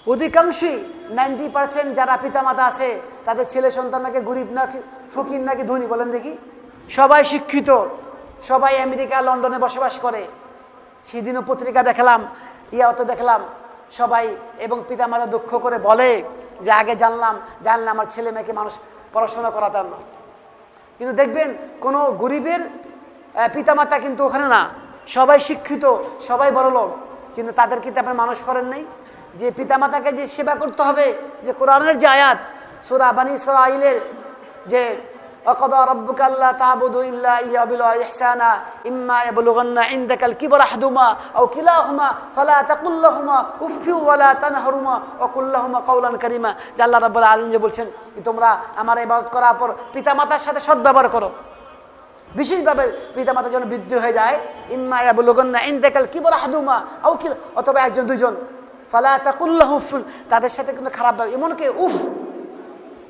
অধিকাংশই 90% যারা পিতামাতা আছে তাদের ছেলে সন্তান নাকি গরিব নাকি ফকির নাকি ধনী, বলেন দেখি। সবাই শিক্ষিত, সবাই আমেরিকা লন্ডনে বসবাস করে। সেদিনও পত্রিকা দেখলাম, ইয়াতে দেখলাম সবাই, এবং পিতামাতা দুঃখ করে বলে যে আগে জানলাম আমার ছেলে মেয়েকে মানুষ পড়াশোনা করাতাম না। কিন্তু দেখবেন কোনো গরিবের পিতামাতা কিন্তু ওখানে না, সবাই শিক্ষিত, সবাই বড়লোক, কিন্তু তাদের কি আপনি মানুষ করেন নাই? যে পিতামাতাকে যে সেবা করতে হবে, যে কোরআনের যে আয়াত সূরা বানী ইসরাঈলের যে ওয়াকাদা রাব্বুকা আল্লা তা'বুদু ইল্লা ইয়্যাহু বিল ইহসানা ইম্মা ইয়াবলুগান্না ইনদাকাল কিবরা আহাদুহুমা আও কিলাহুমা ফালা তাকুল লাহুমা উফফি ওয়া লা তানহারহুমা ওয়া কুল লাহুমা কাওলান কারীমা। যে আল্লাহ রাব্বুল আলামিন যে বলছেন তোমরা আমার ইবাদত করার পর পিতামাতার সাথে সদ্ব্যবহার করো, বিশেষভাবে পিতামাতা যেন বৃদ্ধ হয়ে যায়। ইম্মা ইয়াবলুগান্না ইনদাকাল কিবরা আহাদুহুমা আও কিলা, অথবা একজন দুইজন, ফালা তাকুল লাহু উফ, তাদের সাথে কিন্তু খারাপ ভাবে, এমনকি উফ,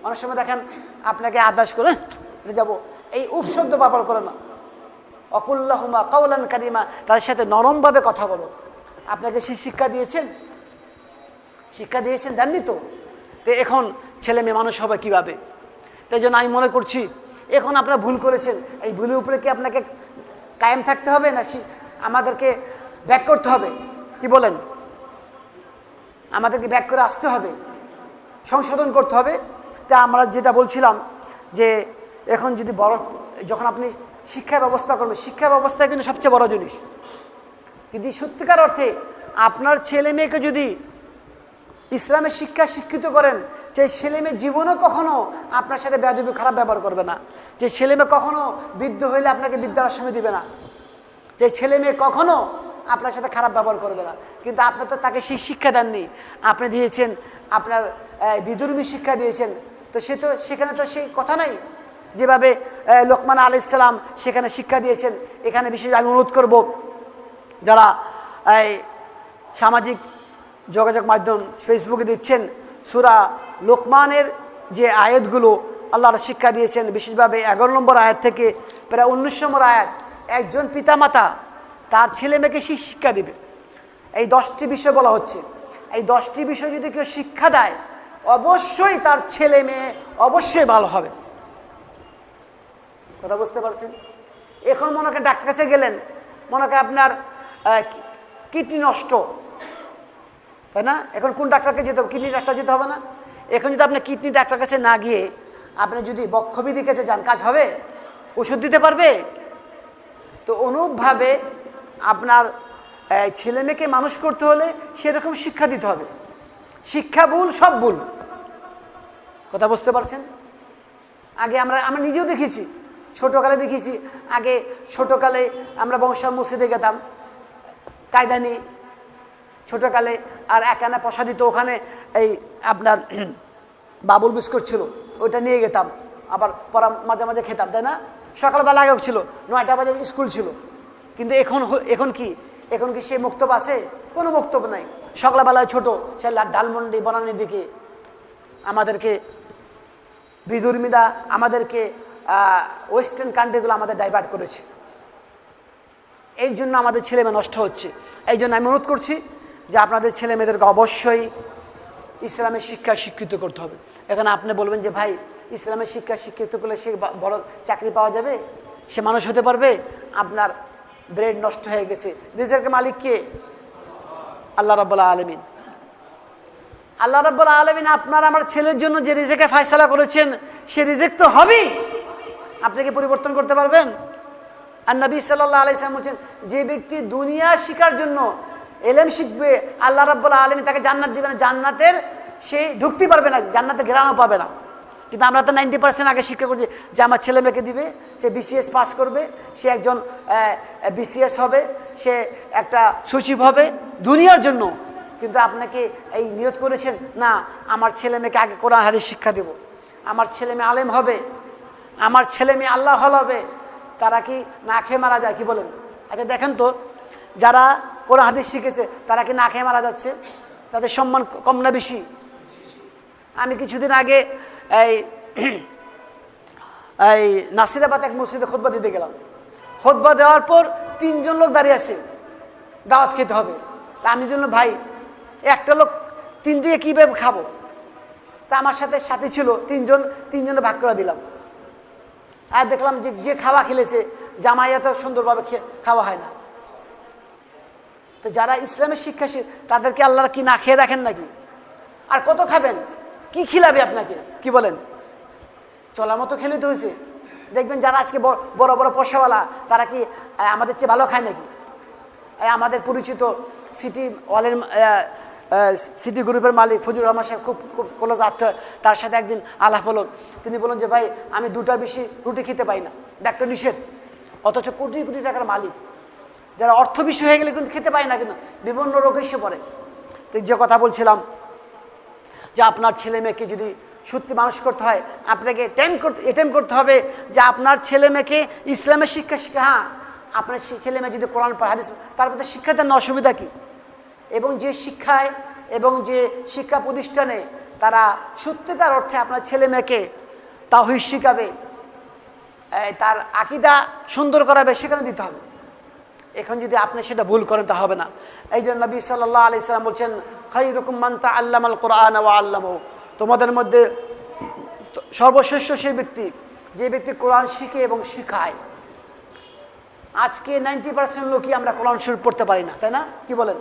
অনেক সময় দেখেন আপনাকে আদেশ করে যাবো, এই উফ শব্দ ব্যবহার করে না। ওয়াকুল লাহুমা কাওলান কারীমা, তাদের সাথে নরমভাবে কথা বলো। আপনাকে শিক্ষা দিয়েছেন? শিক্ষা দিয়েছেন, দেননি তো? তো এখন ছেলে মেয়ে মানুষ হবে কীভাবে? তাই জন্য আমি মনে করছি এখন আপনারা ভুল করেছেন, এই ভুলের উপরে কি আপনাকে কায়েম থাকতে হবে না আমাদেরকে ব্যাক করতে হবে? কি বলেন? আমাদেরকে ব্যাক করে আসতে হবে, সংশোধন করতে হবে। তা আমরা যেটা বলছিলাম যে এখন যদি যখন আপনি শিক্ষা ব্যবস্থা করবেন, শিক্ষা ব্যবস্থা কিন্তু সবচেয়ে বড় জিনিস। যদি সত্যিকার অর্থে আপনার ছেলে মেয়েকে যদি ইসলামের শিক্ষা শিক্ষিত করেন, যে ছেলে মেয়ে জীবনও কখনো আপনার সাথে বেয়াদবি খারাপ ব্যবহার করবে না, যে ছেলে মেয়ে কখনো বৃদ্ধ হইলে আপনাকে বৃদ্ধাশ্রমে দিবে না, যে ছেলে মেয়ে কখনো আপনার সাথে খারাপ ব্যবহার করবে না। কিন্তু আপনি তো তাকে সেই শিক্ষা দেননি, আপনি দিয়েছেন আপনার বিধর্মী শিক্ষা দিয়েছেন। তো সেখানে তো সেই কথা নাই যেভাবে লোকমান আলাইহিস সালাম সেখানে শিক্ষা দিয়েছেন। এখানে বিশেষ আমি অনুরোধ করব যারা সামাজিক যোগাযোগ মাধ্যম ফেসবুকে দিচ্ছেন, সূরা লোকমানের যে আয়াতগুলো আল্লাহর শিক্ষা দিয়েছেন, বিশেষভাবে 11 নম্বর আয়াত থেকে প্রায় 19 নম্বর আয়াত, একজন পিতামাতা তার ছেলে মেয়েকে শিক্ষা দিবে। এই 10টি বিষয় বলা হচ্ছে। এই 10টি বিষয় যদি কেউ শিক্ষা দেয়, অবশ্যই তার ছেলে মেয়ে অবশ্যই ভালো হবে। কথা বুঝতে পারছেন? এখন মনে করেন ডাক্তার কাছে গেলেন, মনে করেন আপনার কিডনি নষ্ট, তাই না? এখন কোন ডাক্তারকে যেতে হবে? কিডনি ডাক্তার যেতে হবে না? এখন যদি আপনি কিডনি ডাক্তার কাছে না গিয়ে আপনি যদি বক্ষবিধির কাছে যান, কাজ হবে? ওষুধ দিতে পারবে? তো অনুরূপভাবে আপনার ছেলে মেয়েকে মানুষ করতে হলে সেরকম শিক্ষা দিতে হবে। শিক্ষা ভুল, সব ভুল। কথা বুঝতে পারছেন? আগে আমরা নিজেও দেখেছি, ছোটোকালে দেখেছি। আগে ছোটোকালে আমরা বংশা মসজিদে গেতাম কায়দা নিয়ে, ছোটোকালে, আর একানা পয়সা দিত, ওখানে এই আপনার বাবুল বিস্কুট ছিল, ওইটা নিয়ে যেতাম, আবার পড়া মাঝে মাঝে খেতাম, তাই না? সকালবেলা আগেও ছিল, 9টা বাজে স্কুল ছিল। কিন্তু এখন কি সে বক্তব্য আছে? কোনো বক্তব্য নাই। সকালবেলায় ছোট সে ডালমন্ডি বনানির দিকে আমাদেরকে বিধর্মীরা, আমাদেরকে ওয়েস্টার্ন কান্ট্রিগুলো আমাদের ডাইভার্ট করেছে। এই জন্য আমাদের ছেলে মেয়ে নষ্ট হচ্ছে। এই জন্য আমি অনুরোধ করছি যে আপনাদের ছেলে মেয়েদেরকে অবশ্যই ইসলামের শিক্ষা শিক্ষিত করতে হবে। এখন আপনি বলবেন যে ভাই ইসলামের শিক্ষা শিক্ষিত করলে সে বড় চাকরি পাওয়া যাবে, সে মানুষ হতে পারবে? আপনার ব্রেড নষ্ট হয়ে গেছে। রিজিকের মালিক কে? আল্লাহ রাব্বুল আলামিন। আল্লাহ রাব্বুল আলামিন আপনার আমার ছেলের জন্য যে রিজিকের ফয়সালা করেছেন, সে রিজিক তো হবেই। আপনি কি পরিবর্তন করতে পারবেন? আর নবী সাল্লাল্লাহু আলাইহি ওয়াসাল্লাম বলেছেন, যে ব্যক্তি দুনিয়া শিখার জন্য ইলম শিখবে, আল্লাহ রাব্বুল আলামিন তাকে জান্নাত দিবেন। জান্নাতের সে ঢুকতে পারবে না, জান্নাতে ঘেরানো পাবে না। কিন্তু আমরা তো 90% আগে শিক্ষা করছি যে আমার ছেলে মেয়েকে দিবে, সে বিসিএস পাস করবে, সে একজন বিসিএস হবে, সে একটা সচিব হবে দুনিয়ার জন্য। কিন্তু আপনাকে এই নিয়ত করেছেন না, আমার ছেলে মেয়েকে আগে কোরআন হাদিস শিক্ষা দেব, আমার ছেলে মেয়ে আলেম হবে, আমার ছেলে মেয়ে আল্লাহ ভালো হবে। তারা কি না খেয়ে মারা যায়? কি বলেন? আচ্ছা দেখেন তো, যারা কোরআন হাদিস শিখেছে তারা কি না খেয়ে মারা যাচ্ছে? তাদের সম্মান কম না বেশি? আমি কিছুদিন আগে এই নাসিরাবাদ এক মসজিদে খুতবা দিতে গেলাম। খুতবা দেওয়ার পর 3 জন লোক দাঁড়িয়ে আছে, দাওয়াত খেতে হবে। তা আমি জন্য ভাই একটা লোক তিন দিয়ে কীভাবে খাবো? তা আমার সাথে সাথী ছিল, তিনজনে ভাগ করে দিলাম। আর দেখলাম যে যে খাওয়া খেলেছে জামাই এত সুন্দরভাবে খাওয়া হয় না। তো যারা ইসলামের শিক্ষা তাদেরকে আল্লাহর কি না খেয়ে রাখেন নাকি? আর কত খাবেন? কি খিলাবে আপনাকে? কি বলেন? চলার মতো খেলে তো হয়েছে। দেখবেন যারা আজকে বড় বড় পয়সাওয়ালা তারা কি আমাদের চেয়ে ভালো খায় নাকি? আমাদের পরিচিত সিটি গ্রুপের মালিক ফজলুর রহমান সাহেব খুব ক্লোজ আত্মীয়, তার সাথে একদিন আলাপ হলো। তিনি বললেন যে ভাই আমি 2টা বেশি রুটি খেতে পাই না, ডাক্তার নিষেধ। অথচ কোটি কোটি টাকার মালিক, যারা অর্থ বিষয় হয়ে গেলে কিন্তু খেতে পায় না, কিন্তু বিভিন্ন রোগ এসে পড়ে। তো যে কথা বলছিলাম যে আপনার ছেলে মেয়েকে যদি সত্যি মানুষ করতে হয়, আপনাকে অ্যাটেম্প করতে হবে যে আপনার ছেলে মেয়েকে ইসলামের শিক্ষা হ্যাঁ, আপনার ছেলে মেয়ে যদি কোরআন পড়ে, হাদিস, তার প্রতি শিক্ষা দেন না, অসুবিধা কী? এবং যে শিক্ষায় এবং যে শিক্ষা প্রতিষ্ঠানে তারা সত্যিকার অর্থে আপনার ছেলে মেয়েকে তাওহীদ শিখাবে, তার আকীদা সুন্দর করাবে, সেখানে দিতে হবে। এখন যদি আপনি সেটা ভুল করেন তা হবে না। এই জন্য নবী সাল্লাল্লাহু আলাইহি সাল্লাম বলছেন, খায়রুকুম মান তাআল্লামাল কুরআন ওয়া আল্লামাহু, তোমাদের মধ্যে সর্বশ্রেষ্ঠ সেই ব্যক্তি যে ব্যক্তি কোরআন শিখে এবং শিখায়। আজকে 90% লোকই আমরা কোরআন শরীফ পড়তে পারি না, তাই না? কি বলেন?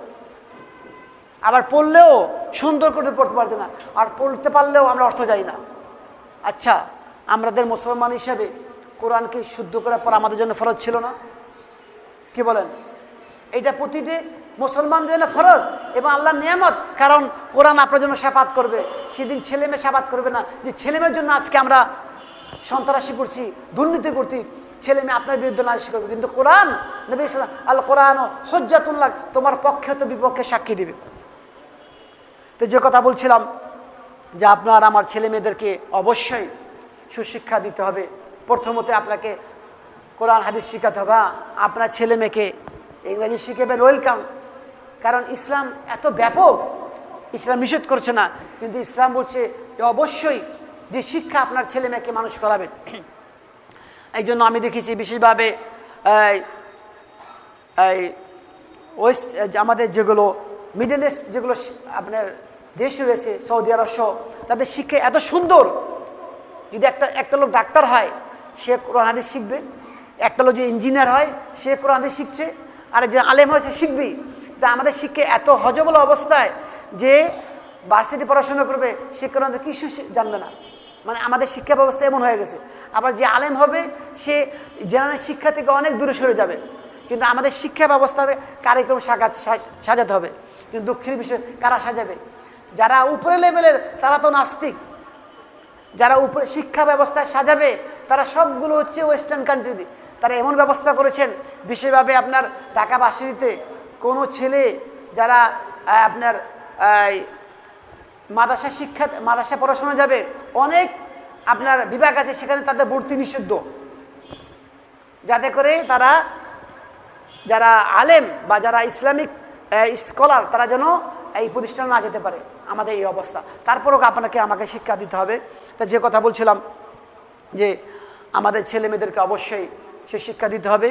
আবার পড়লেও সুন্দর করে পড়তে পারতে না, আর পড়তে পারলেও আমরা অর্থ জানি না। আচ্ছা, আমাদের মুসলমান হিসাবে কোরআনকে শুদ্ধ করে পড়া আমাদের জন্য ফরজ ছিল না? কি বলেন? এটা প্রতিটি মুসলমানদের জন্য ফরজ এবং আল্লাহর নিয়ামত। কারণ কোরআন আপনার জন্য শাফাত করবে, সেদিন ছেলে মেয়ে শাফাত করবে না যে ছেলে মেয়ের জন্য আজকে আমরা সন্ত্রাসী করছি, দুর্নীতি করছি, ছেলে মেয়ে আপনার বিরুদ্ধে নালিশ করবে। কিন্তু কোরআন, নবী সাল্লাল্লাহু আলাইহি ওয়াসাল্লাম, আল কোরআন হুজ্জাতুন লাক, তোমার পক্ষে তো বিপক্ষে সাক্ষী দিবে। তো যে কথা বলছিলাম যে আপনার আমার ছেলে মেয়েদেরকে অবশ্যই সুশিক্ষা দিতে হবে। প্রথমত আপনাকে কোরআন হাদিস শিখাতে হবে। আপনার ছেলে মেয়েকে ইংরেজি শিখাবেন, ওয়েলকাম। কারণ ইসলাম এত ব্যাপক, ইসলাম নিষেধ করছে না, কিন্তু ইসলাম বলছে যে অবশ্যই যে শিক্ষা আপনার ছেলে মেয়েকে মানুষ করাবেন। এই জন্য আমি দেখেছি বিশেষভাবে ওয়েস্ট আমাদের যেগুলো মিডল ইস্ট যেগুলো আপনার দেশ রয়েছে, সৌদি আরব সহ, তাদের শিক্ষা এত সুন্দর। যদি একটা লোক ডাক্তার হয়, সে কোরআন হাদিস শিখবে। একটা লোক যে ইঞ্জিনিয়ার হয়, সে কোরআন হাদিস শিখছে। আর যে আলেম হয়, সে শিখবেই। তা আমাদের শিক্ষা এত হজবল অবস্থায় যে ভার্সিটি পড়াশোনা করবে, সে কোরআন কিছু জানবে না। মানে আমাদের শিক্ষা ব্যবস্থা এমন হয়ে গেছে। আবার যে আলেম হবে, সে জেনারেল শিক্ষা থেকে অনেক দূরে সরে যাবে। কিন্তু আমাদের শিক্ষা ব্যবস্থাতে কারিক্রম সাজাতে হবে। কিন্তু দুঃখের বিষয়, কারা সাজাবে? যারা উপরে লেভেলের তারা তো নাস্তিক। যারা উপরে শিক্ষা ব্যবস্থায় সাজাবে তারা সবগুলো হচ্ছে ওয়েস্টার্ন কান্ট্রি। তারা এমন ব্যবস্থা করেছেন, বিশেষভাবে আপনার ঢাকা ভার্সিটিতে কোনো ছেলে যারা আপনার মাদ্রাসা পড়াশোনা যাবে, অনেক আপনার বিভাগ আছে, সেখানে তাদের ভর্তি নিষিদ্ধ, যাতে করে তারা যারা আলেম বা যারা ইসলামিক স্কলার তারা যেন এই প্রতিষ্ঠানে না যেতে পারে। আমাদের এই অবস্থা, তারপরেও আমাকে শিক্ষা দিতে হবে। তা যে কথা বলছিলাম যে আমাদের ছেলে মেয়েদেরকে অবশ্যই সে শিক্ষা দিতে হবে।